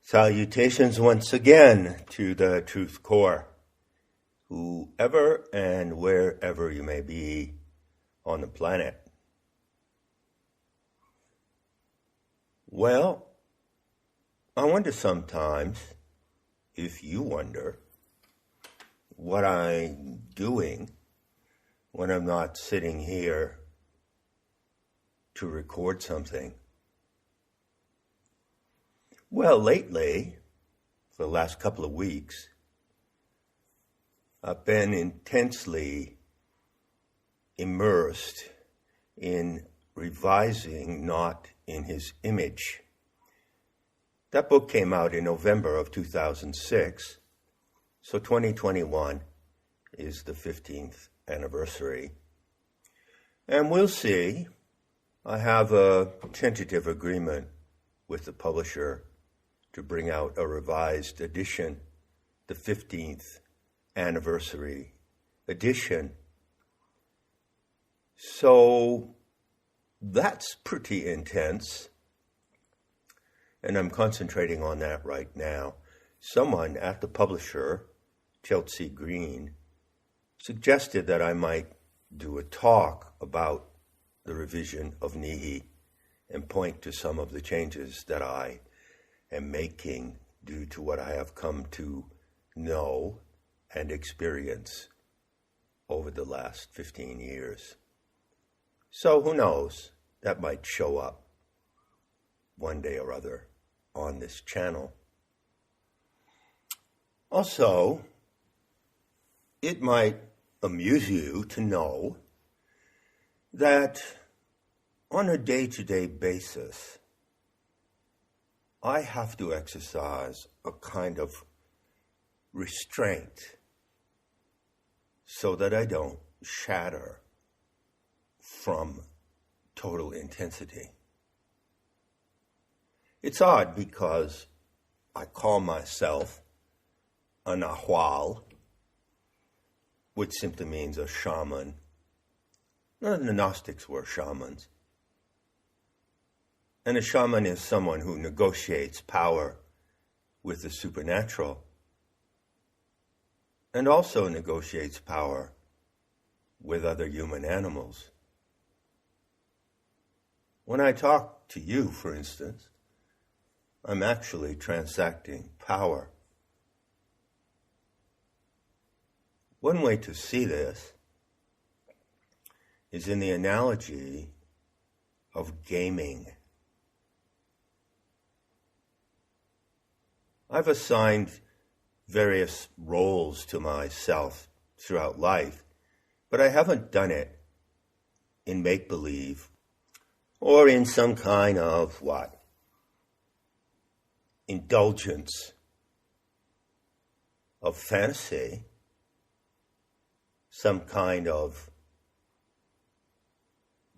Salutations once again to the Truth Core, whoever and wherever you may be on the planet. Well, I wonder sometimes if you wonder what I'm doing when I'm not sitting here to record something. Well, lately, for the last couple of weeks, I've been intensely immersed in revising Not in His Image. That book came out in November of 2006, so 2021 is the 15th anniversary. And we'll see. I have a tentative agreement with the publisher to bring out a revised edition, the 15th anniversary edition. So that's pretty intense, and I'm concentrating on that right now. Someone at the publisher, Chelsea Green, suggested that I might do a talk about the revision of Nihi and point to some of the changes that I am making due to what I have come to know and experience over the last 15 years. So who knows, that might show up one day or other on this channel. Also, it might amuse you to know that on a day-to-day basis, I have to exercise a kind of restraint so that I don't shatter from total intensity. It's odd because I call myself a Nahual, which simply means a shaman. None of the Gnostics were shamans. And a shaman is someone who negotiates power with the supernatural and also negotiates power with other human animals. When I talk to you, for instance, I'm actually transacting power. One way to see this is in the analogy of gaming. I've assigned various roles to myself throughout life, but I haven't done it in make-believe or in some kind of indulgence of fantasy, some kind of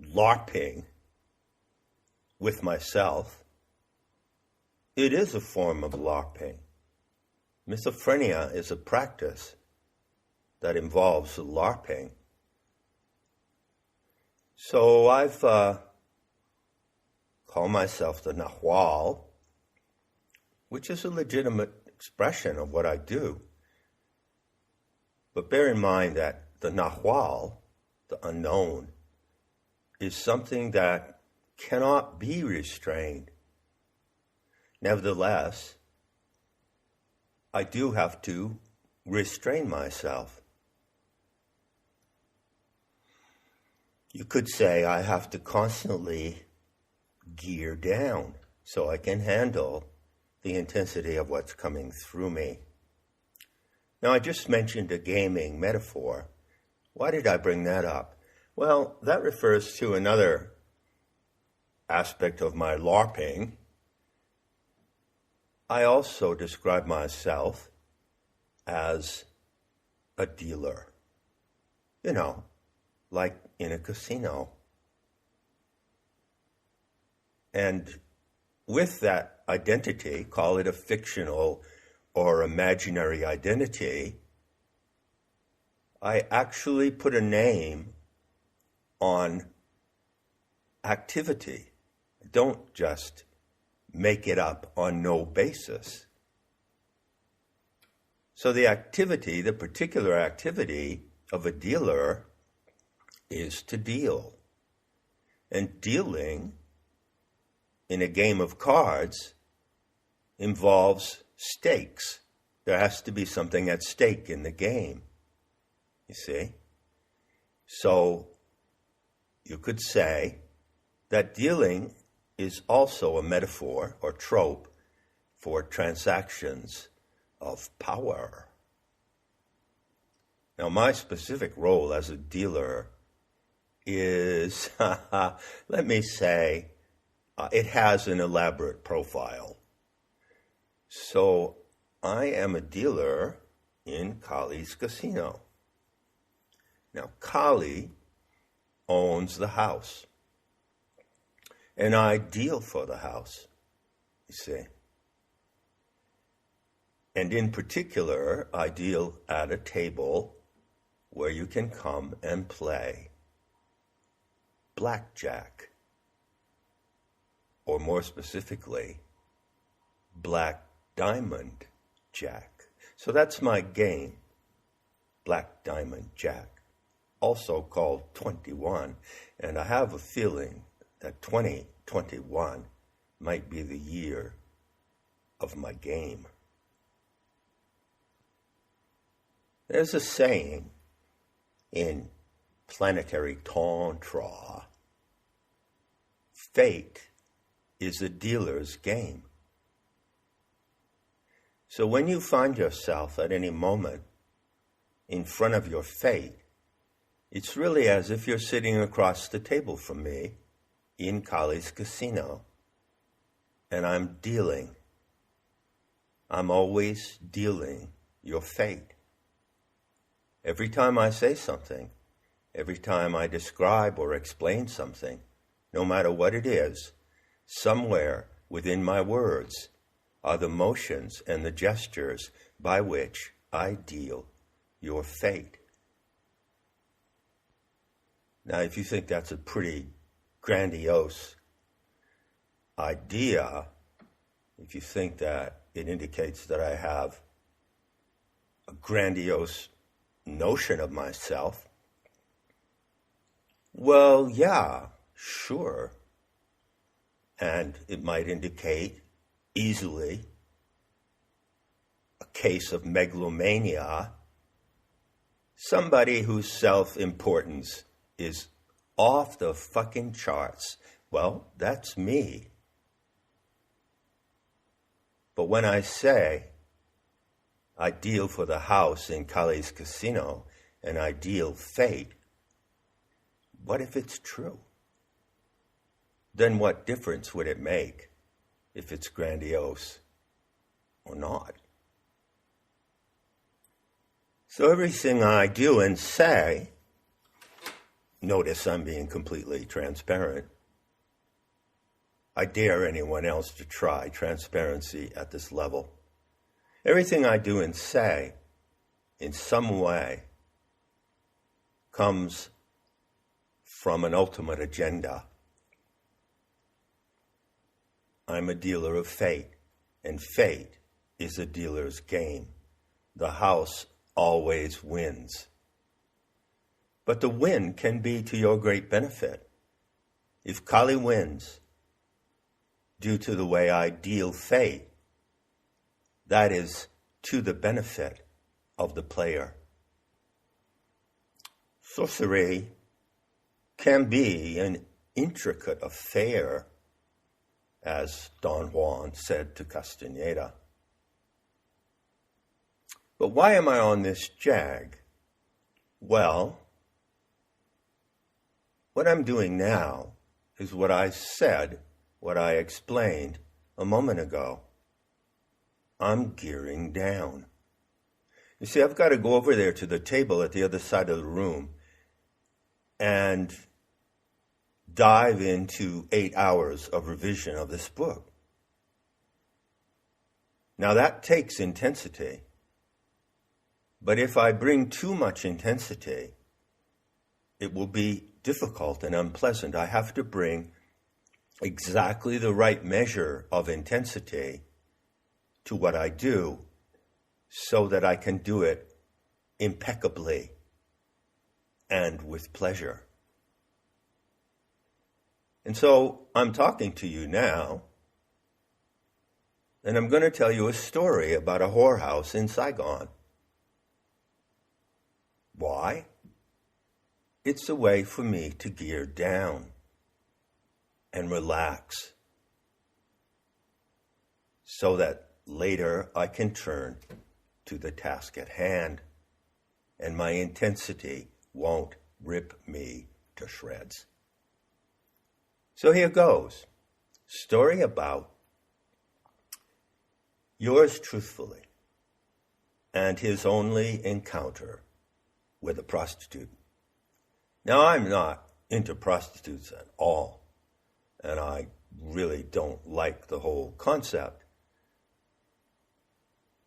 LARPing with myself. It is a form of LARPing. Misophrenia is a practice that involves LARPing. So I've called myself the Nahual, which is a legitimate expression of what I do. But bear in mind that the Nahual, the unknown, is something that cannot be restrained. Nevertheless, I do have to restrain myself. You could say I have to constantly gear down so I can handle the intensity of what's coming through me. Now, I just mentioned a gaming metaphor. Why did I bring that up? Well, that refers to another aspect of my LARPing. I also describe myself as a dealer, like in a casino. And with that identity, call it a fictional or imaginary identity, I actually put a name on activity. I don't just make it up on no basis. So the particular activity of a dealer is to deal. And dealing in a game of cards involves stakes. There has to be something at stake in the game, you see? So you could say that dealing is also a metaphor or trope for transactions of power. Now, my specific role as a dealer is, let me say, it has an elaborate profile. So I am a dealer in Kali's casino. Now, Kali owns the house, and I deal for the house, you see. And in particular, I deal at a table where you can come and play blackjack, or more specifically, black diamond jack. So that's my game, black diamond jack, also called 21. And I have a feeling that 2021 might be the year of my game. There's a saying in planetary tantra, fate is a dealer's game. So when you find yourself at any moment in front of your fate, it's really as if you're sitting across the table from me in Kali's casino, and I'm dealing. I'm always dealing your fate. Every time I say something, every time I describe or explain something, no matter what it is, somewhere within my words are the motions and the gestures by which I deal your fate. Now, if you think that's a pretty grandiose idea, if you think that it indicates that I have a grandiose notion of myself, well, yeah, sure. And it might indicate easily a case of megalomania, somebody whose self-importance is off the fucking charts. Well, that's me. But when I say I deal for the house in Kali's casino and I deal fate, what if it's true? Then what difference would it make if it's grandiose or not? So everything I do and say, notice I'm being completely transparent. I dare anyone else to try transparency at this level. Everything I do and say, in some way, comes from an ultimate agenda. I'm a dealer of fate, and fate is a dealer's game. The house always wins. But the win can be to your great benefit. If Kali wins, due to the way I deal fate, that is to the benefit of the player. Sorcery can be an intricate affair, as Don Juan said to Castaneda. But why am I on this jag? Well, what I'm doing now is what I said, what I explained a moment ago. I'm gearing down. You see, I've got to go over there to the table at the other side of the room and dive into 8 hours of revision of this book. Now that takes intensity. But if I bring too much intensity, it will be difficult and unpleasant. I have to bring exactly the right measure of intensity to what I do so that I can do it impeccably and with pleasure. And so I'm talking to you now, and I'm going to tell you a story about a whorehouse in Saigon. Why? It's a way for me to gear down and relax so that later I can turn to the task at hand and my intensity won't rip me to shreds. So here goes. Story about yours truthfully and his only encounter with a prostitute. Now, I'm not into prostitutes at all, and I really don't like the whole concept.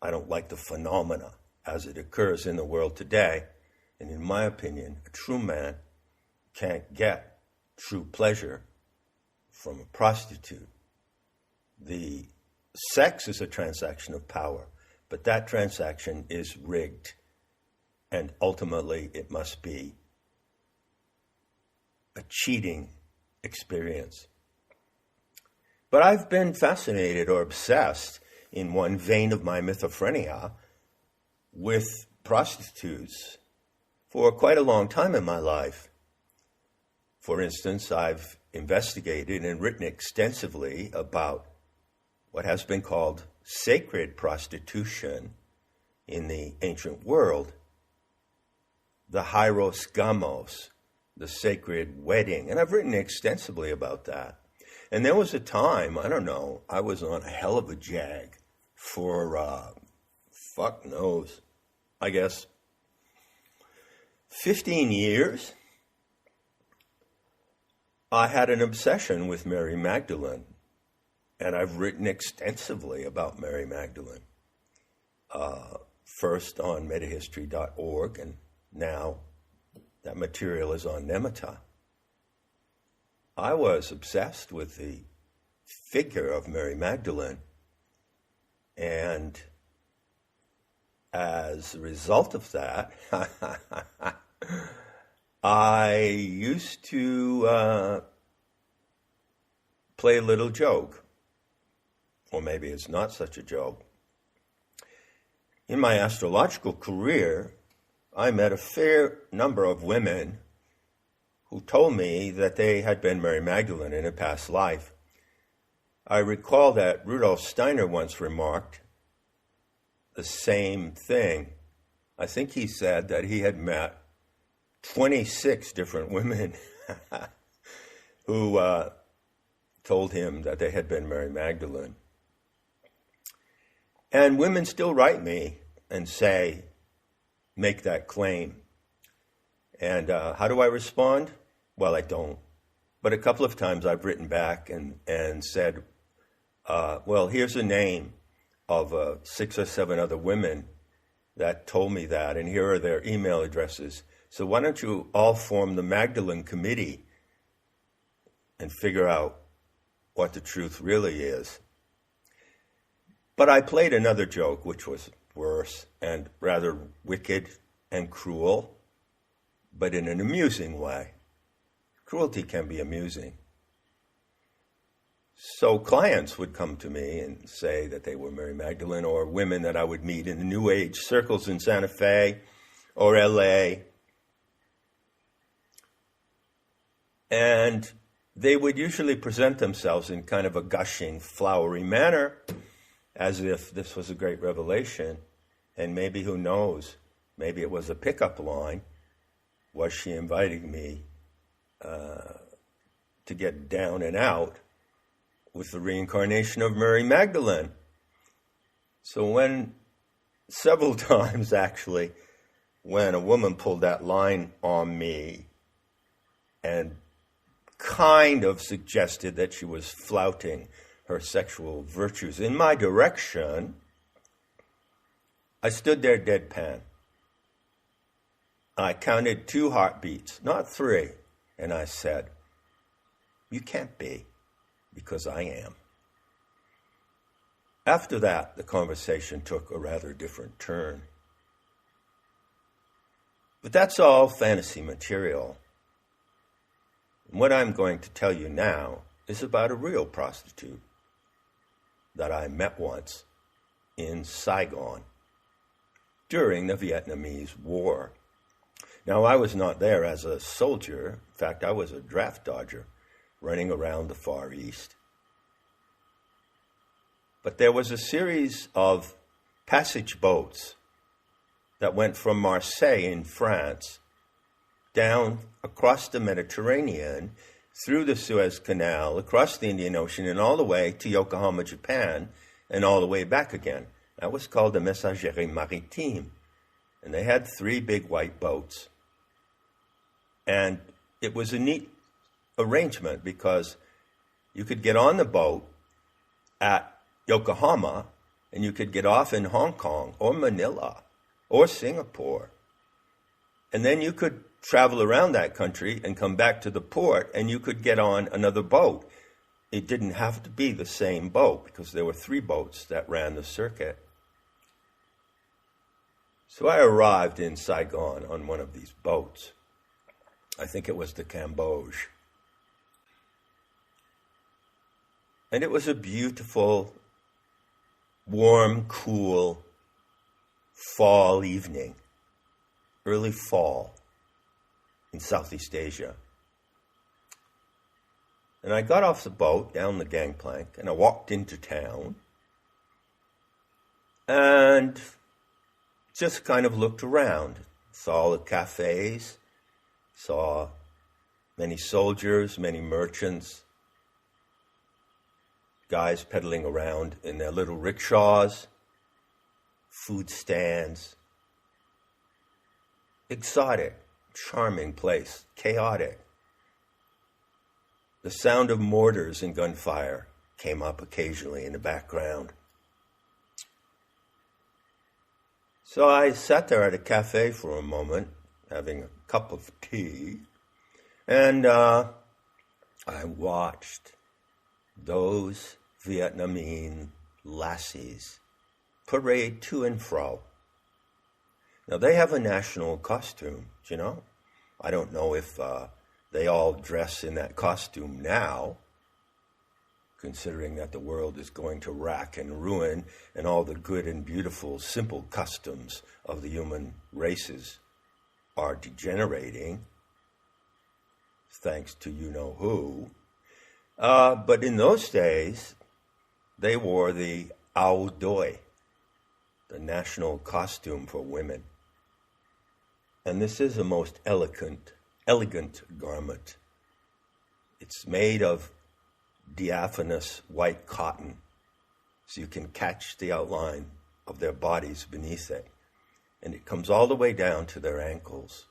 I don't like the phenomena as it occurs in the world today. And in my opinion, a true man can't get true pleasure from a prostitute. The sex is a transaction of power, but that transaction is rigged, and ultimately it must be a cheating experience. But I've been fascinated or obsessed in one vein of my mythophrenia with prostitutes for quite a long time in my life. For instance, I've investigated and written extensively about what has been called sacred prostitution in the ancient world, the hieros gamos, the sacred wedding. And I've written extensively about that. And there was a time, I don't know, I was on a hell of a jag for, fuck knows, I guess, 15 years. I had an obsession with Mary Magdalene, and I've written extensively about Mary Magdalene, first on metahistory.org, and now that material is on Nemata. I was obsessed with the figure of Mary Magdalene, and as a result of that, I used to play a little joke, or maybe it's not such a joke. In my astrological career, I met a fair number of women who told me that they had been Mary Magdalene in a past life. I recall that Rudolf Steiner once remarked the same thing. I think he said that he had met 26 different women who told him that they had been Mary Magdalene. And women still write me and say, make that claim. And how do I respond? Well, I don't. But a couple of times I've written back and said, well, here's a name of 6 or 7 other women that told me that, and here are their email addresses. So why don't you all form the Magdalene Committee and figure out what the truth really is? But I played another joke, which was worse and rather wicked and cruel, but in an amusing way. Cruelty can be amusing. So clients would come to me and say that they were Mary Magdalene, or women that I would meet in the New Age circles in Santa Fe or LA. And they would usually present themselves in kind of a gushing, flowery manner, as if this was a great revelation. And maybe, who knows, maybe it was a pickup line. Was she inviting me to get down and out with the reincarnation of Mary Magdalene? So when, several times actually, when a woman pulled that line on me and kind of suggested that she was flouting her sexual virtues in my direction, I stood there deadpan. I counted 2 heartbeats, not 3, and I said, you can't be. because I am. After that, the conversation took a rather different turn. But that's all fantasy material. And what I'm going to tell you now is about a real prostitute that I met once in Saigon during the Vietnamese War. Now, I was not there as a soldier. In fact, I was a draft dodger running around the Far East. But there was a series of passage boats that went from Marseille in France down across the Mediterranean, through the Suez Canal, across the Indian Ocean, and all the way to Yokohama, Japan, and all the way back again. That was called the Messagerie Maritime. And they had 3 big white boats. And it was a neat arrangement because you could get on the boat at Yokohama and you could get off in Hong Kong or Manila or Singapore. And then you could travel around that country and come back to the port and you could get on another boat. It didn't have to be the same boat because there were 3 boats that ran the circuit. So I arrived in Saigon on one of these boats. I think it was the Cambodge. And it was a beautiful, warm, cool fall evening, early fall in Southeast Asia. And I got off the boat down the gangplank and I walked into town and just kind of looked around, saw the cafes, saw many soldiers, many merchants, guys pedaling around in their little rickshaws, food stands. Exotic, charming place, chaotic. The sound of mortars and gunfire came up occasionally in the background. So I sat there at a cafe for a moment, having a cup of tea, and I watched those Vietnamese lassies parade to and fro. Now, they have a national costume, you know. I don't know if they all dress in that costume now, considering that the world is going to rack and ruin and all the good and beautiful, simple customs of the human races are degenerating, thanks to you-know-who. But in those days, they wore the ao doi, the national costume for women. And this is a most elegant garment. It's made of diaphanous white cotton, so you can catch the outline of their bodies beneath it. And it comes all the way down to their ankles.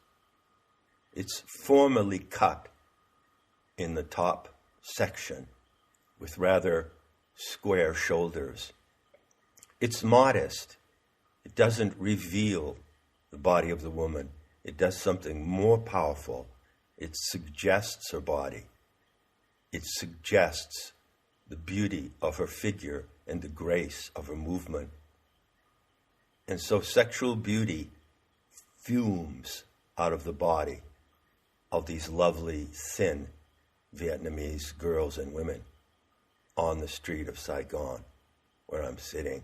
It's formally cut in the top section with rather square shoulders. It's modest. It doesn't reveal the body of the woman. It does something more powerful. It suggests her body. It suggests the beauty of her figure and the grace of her movement. And so sexual beauty fumes out of the body of these lovely, thin Vietnamese girls and women on the street of Saigon, where I'm sitting.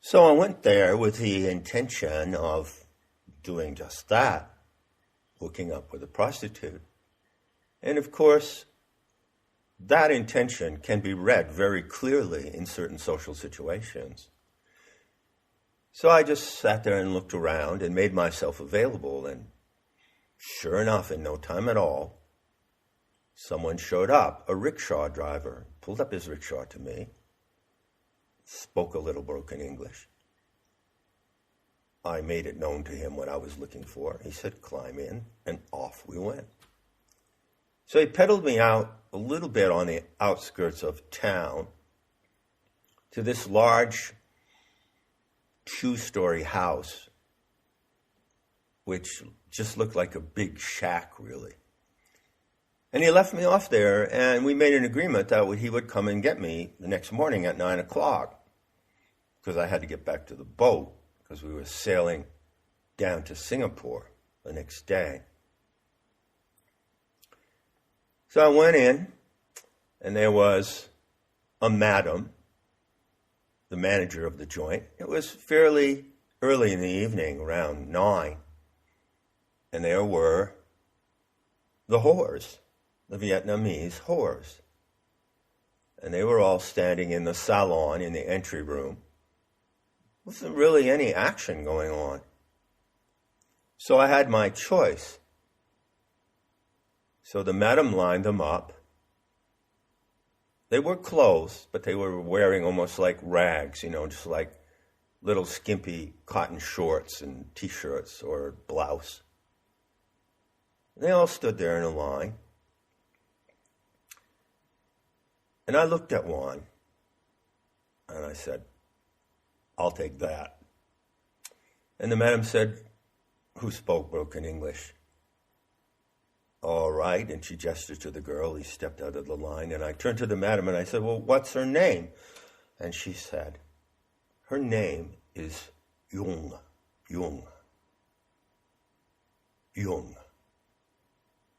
So I went there with the intention of doing just that, hooking up with a prostitute. And of course, that intention can be read very clearly in certain social situations. So I just sat there and looked around and made myself available. And sure enough, in no time at all, someone showed up, a rickshaw driver, pulled up his rickshaw to me, spoke a little broken English. I made it known to him what I was looking for. He said, climb in, and off we went. So he pedaled me out a little bit on the outskirts of town to this large 2-story house, which just looked like a big shack, really. And he left me off there, and we made an agreement that he would come and get me the next morning at 9 o'clock, because I had to get back to the boat, because we were sailing down to Singapore the next day. So I went in, and there was a madam, the manager of the joint. It was fairly early in the evening, around 9. And there were the whores, the Vietnamese whores. And they were all standing in the salon, in the entry room. Wasn't really any action going on. So I had my choice. So the madam lined them up. They were clothes, but they were wearing almost like rags, just like little skimpy cotton shorts and T-shirts or blouse. They all stood there in a line. And I looked at one, and I said, "I'll take that." And the madam said, who spoke broken English, "All right." And she gestured to the girl. He stepped out of the line, and I turned to the madam, and I said, "Well, what's her name?" And she said, "Her name is Jung. Jung.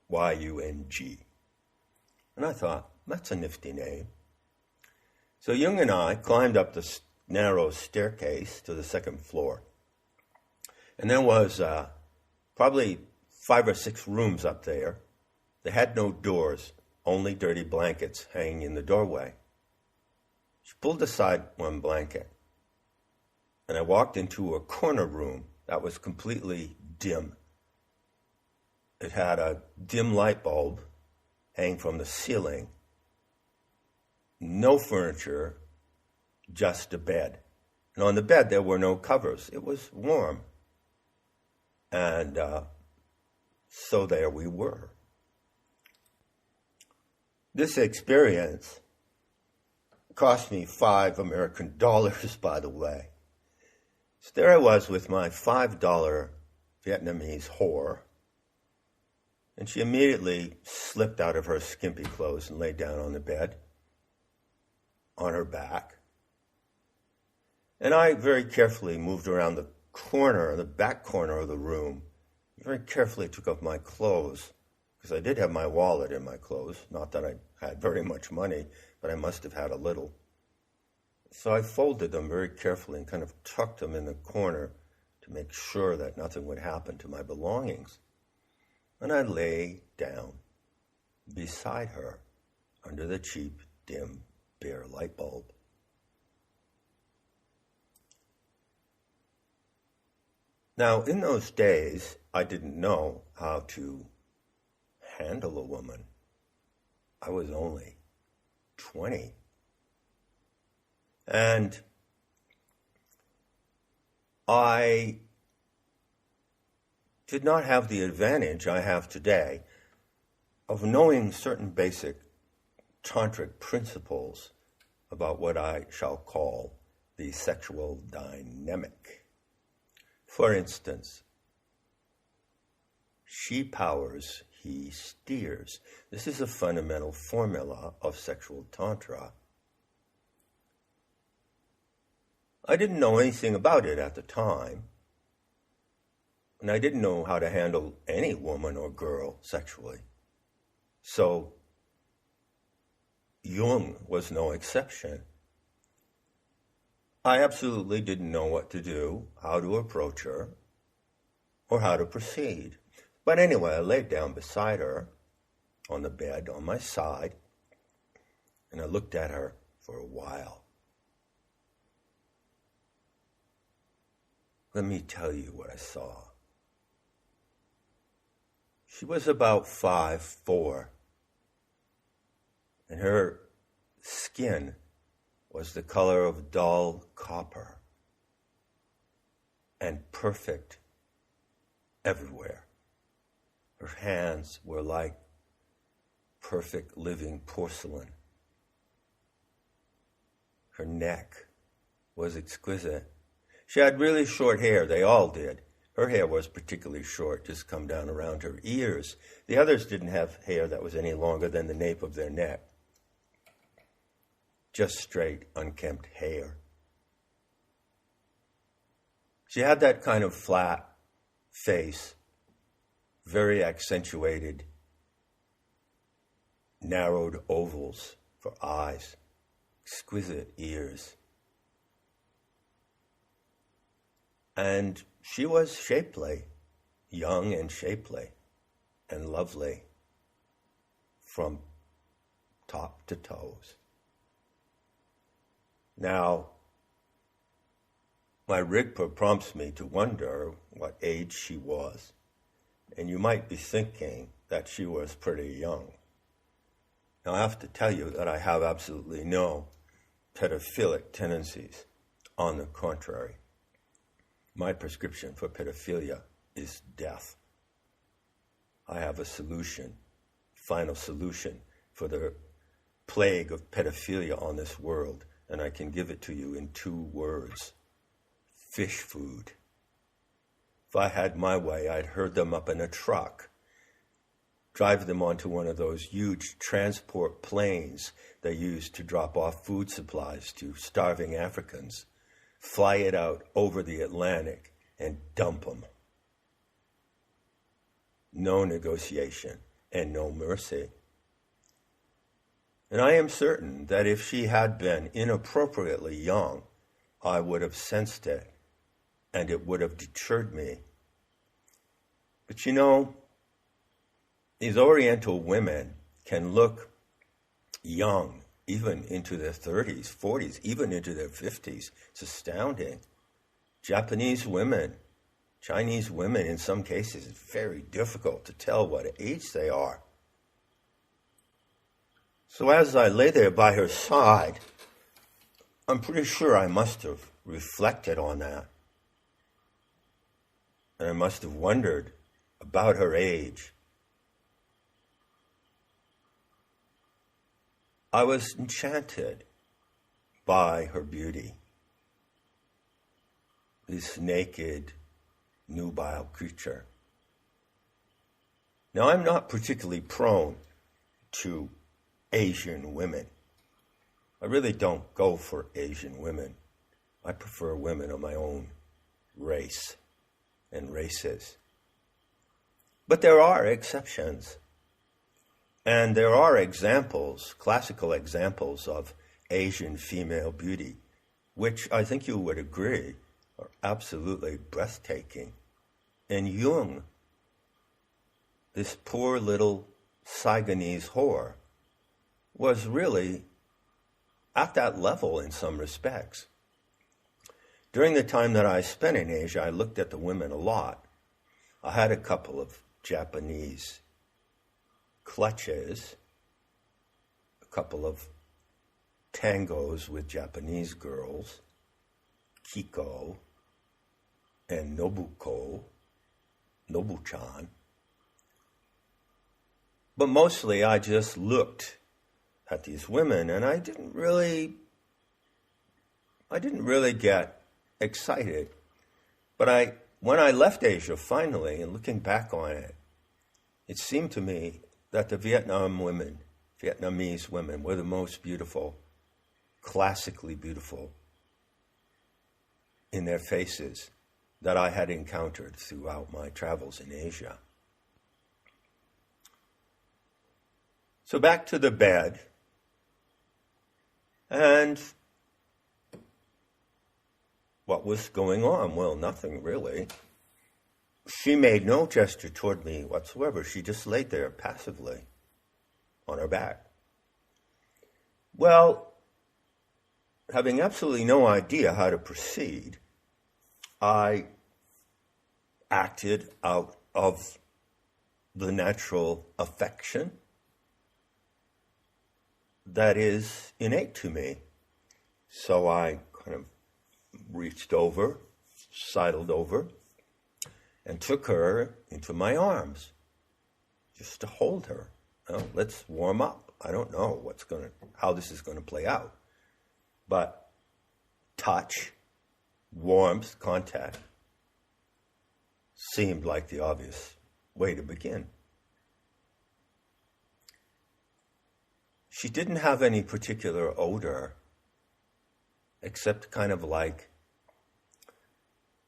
Y-U-N-G. And I thought, that's a nifty name. So Jung and I climbed up the narrow staircase to the second floor. And there was probably 5 or 6 rooms up there. They had no doors, only dirty blankets hanging in the doorway. She pulled aside one blanket, and I walked into a corner room that was completely dim. It had a dim light bulb hanging from the ceiling. No furniture, just a bed. And on the bed, there were no covers. It was warm. And so there we were. This experience cost me $5 American, by the way. So there I was with my $5 Vietnamese whore. And she immediately slipped out of her skimpy clothes and laid down on the bed, on her back. And I very carefully moved around the back corner of the room. Very carefully took off my clothes, because I did have my wallet in my clothes. Not that I had very much money, but I must have had a little. So I folded them very carefully and kind of tucked them in the corner to make sure that nothing would happen to my belongings. And I lay down beside her under the cheap, dim, bare light bulb. Now, in those days, I didn't know how to handle a woman. I was only 20. And I did not have the advantage I have today of knowing certain basic tantric principles about what I shall call the sexual dynamic. For instance, she powers, he steers. This is a fundamental formula of sexual tantra. I didn't know anything about it at the time. And I didn't know how to handle any woman or girl sexually. So Jung was no exception. I absolutely didn't know what to do, how to approach her, or how to proceed. But anyway, I laid down beside her on the bed on my side, and I looked at her for a while. Let me tell you what I saw. She was about 5'4", and her skin was the color of dull copper, and perfect everywhere. Her hands were like perfect living porcelain. Her neck was exquisite. She had really short hair, they all did. Her hair was particularly short, just come down around her ears. The others didn't have hair that was any longer than the nape of their neck. Just straight, unkempt hair. She had that kind of flat face, very accentuated, narrowed ovals for eyes, exquisite ears. And she was shapely, young and shapely, and lovely from top to toes. Now, my Rigpa prompts me to wonder what age she was, and you might be thinking that she was pretty young. Now, I have to tell you that I have absolutely no pedophilic tendencies. On the contrary, my prescription for pedophilia is death. I have a solution, final solution for the plague of pedophilia on this world, and I can give it to you in 2 words. Fish food. If I had my way, I'd herd them up in a truck, drive them onto one of those huge transport planes they use to drop off food supplies to starving Africans, fly it out over the Atlantic, and dump them. No negotiation and no mercy. And I am certain that if she had been inappropriately young, I would have sensed it, and it would have deterred me. But you know, these Oriental women can look young, even into their 30s, 40s, even into their 50s. It's astounding. Japanese women, Chinese women, in some cases, it's very difficult to tell what age they are. So as I lay there by her side, I'm pretty sure I must have reflected on that. And I must have wondered about her age. I was enchanted by her beauty. This naked, nubile creature. Now, I'm not particularly prone to Asian women. I really don't go for Asian women. I prefer women of my own race and races. But there are exceptions. And there are examples, classical examples of Asian female beauty, which I think you would agree are absolutely breathtaking. And Jung, this poor little Saigonese whore, was really at that level in some respects. During the time that I spent in Asia, I looked at the women a lot. I had a couple of Japanese clutches, a couple of tangos with Japanese girls, Kiko and Nobuko, Nobu-chan. But mostly I just looked at these women and I didn't really get excited. But when I left Asia finally, and looking back on it, it seemed to me that the Vietnamese women were the most beautiful, classically beautiful in their faces that I had encountered throughout my travels in Asia. So back to the bed, and what was going on? Well, nothing really. She made no gesture toward me whatsoever. She just laid there passively on her back. Well, having absolutely no idea how to proceed, I acted out of the natural affection that is innate to me. So I kind of reached over, sidled over, and took her into my arms just to hold her. Well, let's warm up. I don't know how this is going to play out. But touch, warmth, contact seemed like the obvious way to begin. She didn't have any particular odor, except kind of like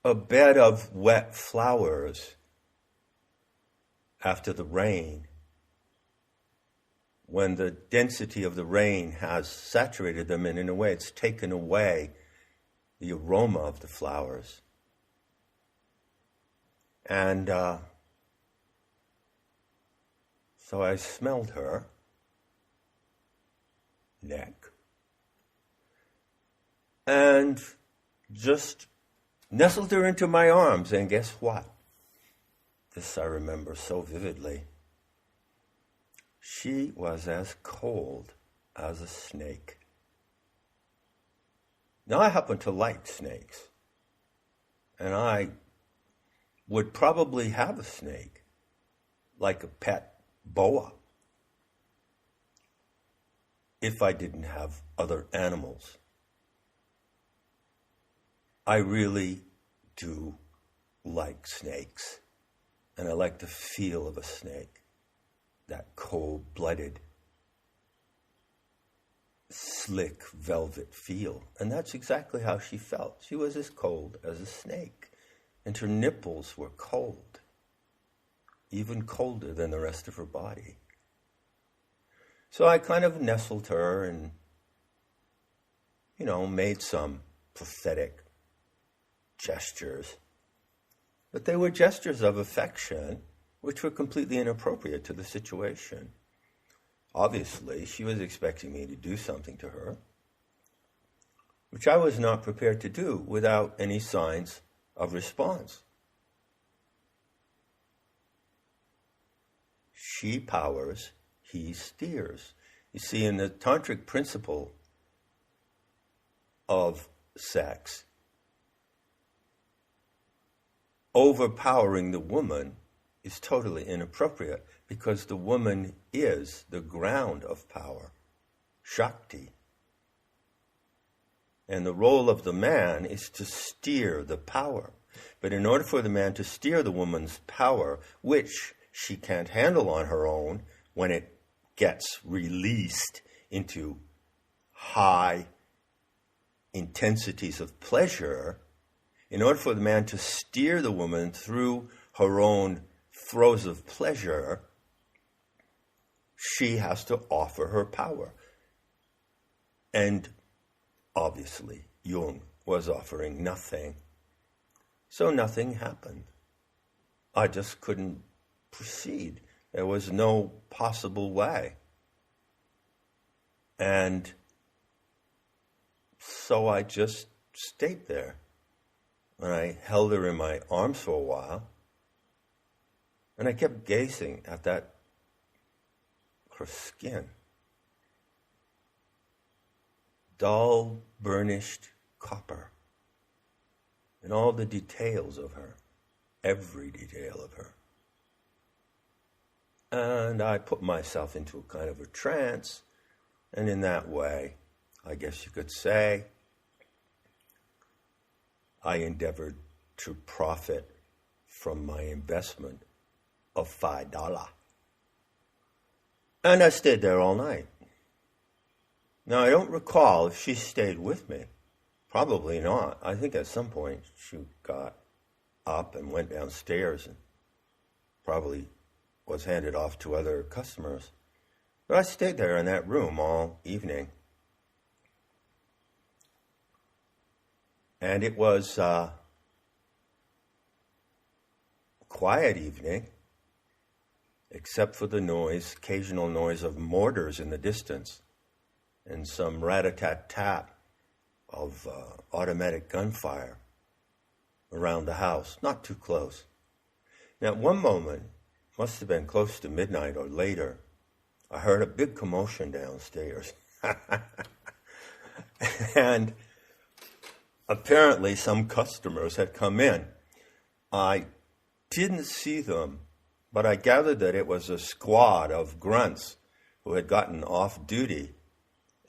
a bed of wet flowers after the rain, when the density of the rain has saturated them, and in a way it's taken away the aroma of the flowers. And so I smelled her neck and just nestled her into my arms, and guess what? This I remember so vividly. She was as cold as a snake. Now, I happen to like snakes, and I would probably have a snake, like a pet boa, if I didn't have other animals. I really do like snakes, and I like the feel of a snake, that cold-blooded, slick velvet feel. And that's exactly how she felt. She was as cold as a snake, and her nipples were cold, even colder than the rest of her body. So I kind of nestled her and, made some pathetic gestures. But they were gestures of affection, which were completely inappropriate to the situation. Obviously, she was expecting me to do something to her, which I was not prepared to do without any signs of response. She powers, he steers. You see, in the tantric principle of sex, overpowering the woman is totally inappropriate, because the woman is the ground of power, Shakti. And the role of the man is to steer the power. But in order for the man to steer the woman's power, which she can't handle on her own when it gets released into high intensities of pleasure, in order for the man to steer the woman through her own throes of pleasure, she has to offer her power. And obviously, Jung was offering nothing. So nothing happened. I just couldn't proceed. There was no possible way. And so I just stayed there. And I held her in my arms for a while. And I kept gazing at her skin. Dull, burnished copper. And all the details of her. Every detail of her. And I put myself into a kind of a trance. And in that way, I guess you could say, I endeavored to profit from my investment of $5. And I stayed there all night. Now, I don't recall if she stayed with me. Probably not. I think at some point she got up and went downstairs and probably was handed off to other customers. But I stayed there in that room all evening. And it was a quiet evening, except for the noise, occasional noise of mortars in the distance, and some rat-a-tat-tat of automatic gunfire around the house, not too close. Now, at one moment, must have been close to midnight or later, I heard a big commotion downstairs. And apparently some customers had come in. I didn't see them, but I gathered that it was a squad of grunts who had gotten off duty,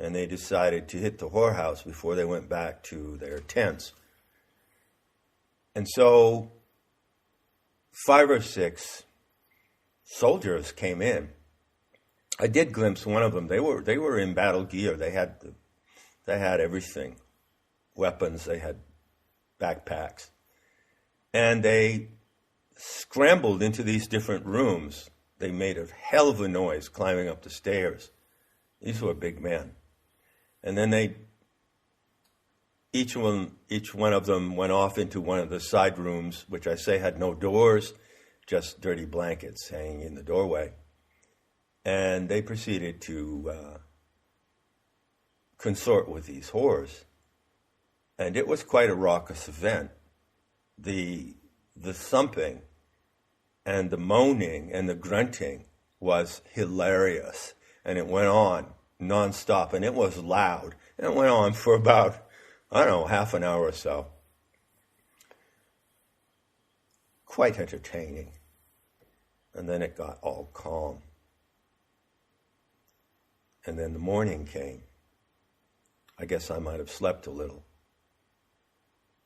and they decided to hit the whorehouse before they went back to their tents. And so 5 or 6 soldiers came in. I did glimpse one of them. They were in battle gear. They had everything, weapons. They had backpacks, and they scrambled into these different rooms. They made a hell of a noise climbing up the stairs. These were big men, and then each one of them went off into one of the side rooms, which I say had no doors, just dirty blankets hanging in the doorway. And they proceeded to consort with these whores. And it was quite a raucous event. The thumping and the moaning and the grunting was hilarious. And it went on nonstop, and it was loud. And it went on for about, half an hour or so. Quite entertaining. And then it got all calm. And then the morning came. I guess I might have slept a little.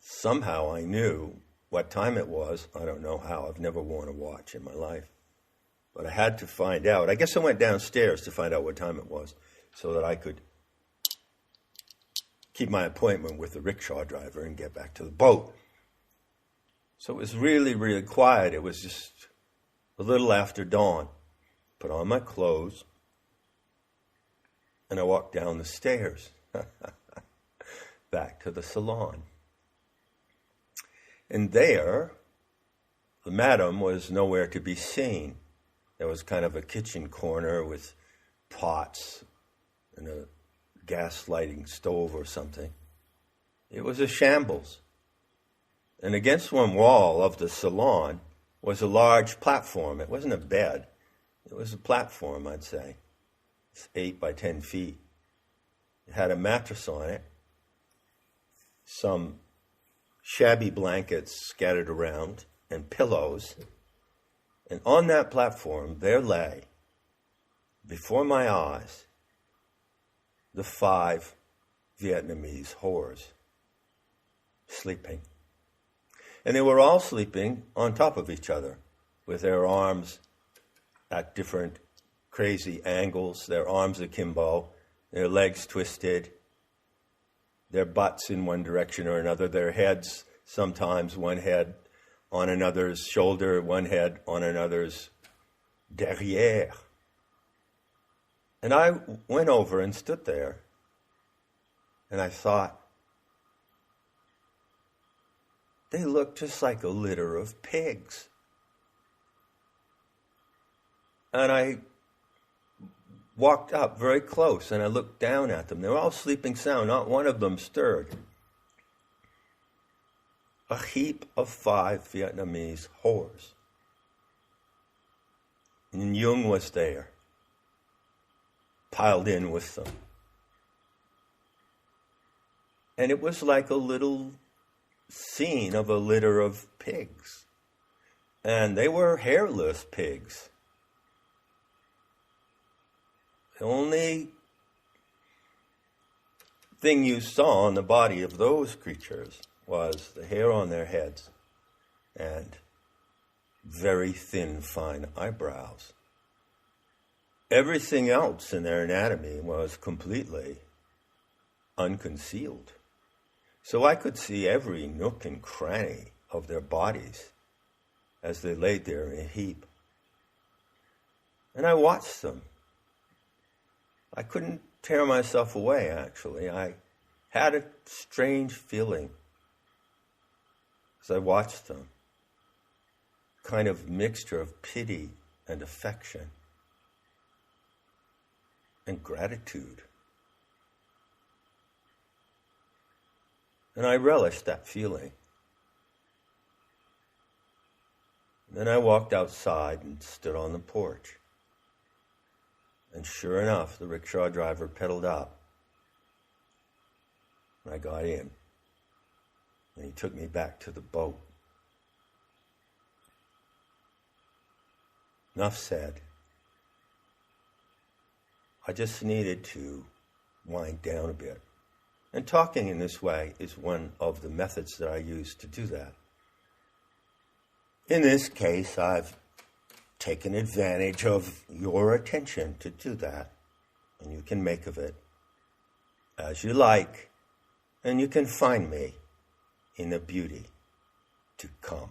Somehow I knew what time it was. I don't know how. I've never worn a watch in my life. But I had to find out. I guess I went downstairs to find out what time it was so that I could keep my appointment with the rickshaw driver and get back to the boat. So it was really, really quiet. It was just a little after dawn. Put on my clothes, and I walked down the stairs back to the salon. And there, the madam was nowhere to be seen. There was kind of a kitchen corner with pots and a gas lighting stove or something. It was a shambles. And against one wall of the salon was a large platform. It wasn't a bed. It was a platform, I'd say. It's 8 by 10 feet. It had a mattress on it, some shabby blankets scattered around, and pillows. And on that platform, there lay, before my eyes, the 5 Vietnamese whores sleeping. And they were all sleeping on top of each other, with their arms at different crazy angles, their arms akimbo, their legs twisted, their butts in one direction or another, their heads, sometimes one head on another's shoulder, one head on another's derrière. And I went over and stood there, and I thought, they look just like a litter of pigs. And I walked up very close, and I looked down at them. They were all sleeping sound. Not one of them stirred. A heap of 5 Vietnamese whores. And Jung was there, piled in with them. And it was like a little scene of a litter of pigs. And they were hairless pigs. The only thing you saw on the body of those creatures was the hair on their heads and very thin, fine eyebrows. Everything else in their anatomy was completely unconcealed. So I could see every nook and cranny of their bodies as they laid there in a heap. And I watched them. I couldn't tear myself away, actually. I had a strange feeling as I watched them. Kind of mixture of pity and affection and gratitude. And I relished that feeling. Then I walked outside and stood on the porch. And sure enough, the rickshaw driver pedaled up. And I got in. And he took me back to the boat. Enough said. I just needed to wind down a bit. And talking in this way is one of the methods that I use to do that. In this case, I've taken advantage of your attention to do that, and you can make of it as you like, and you can find me in the beauty to come.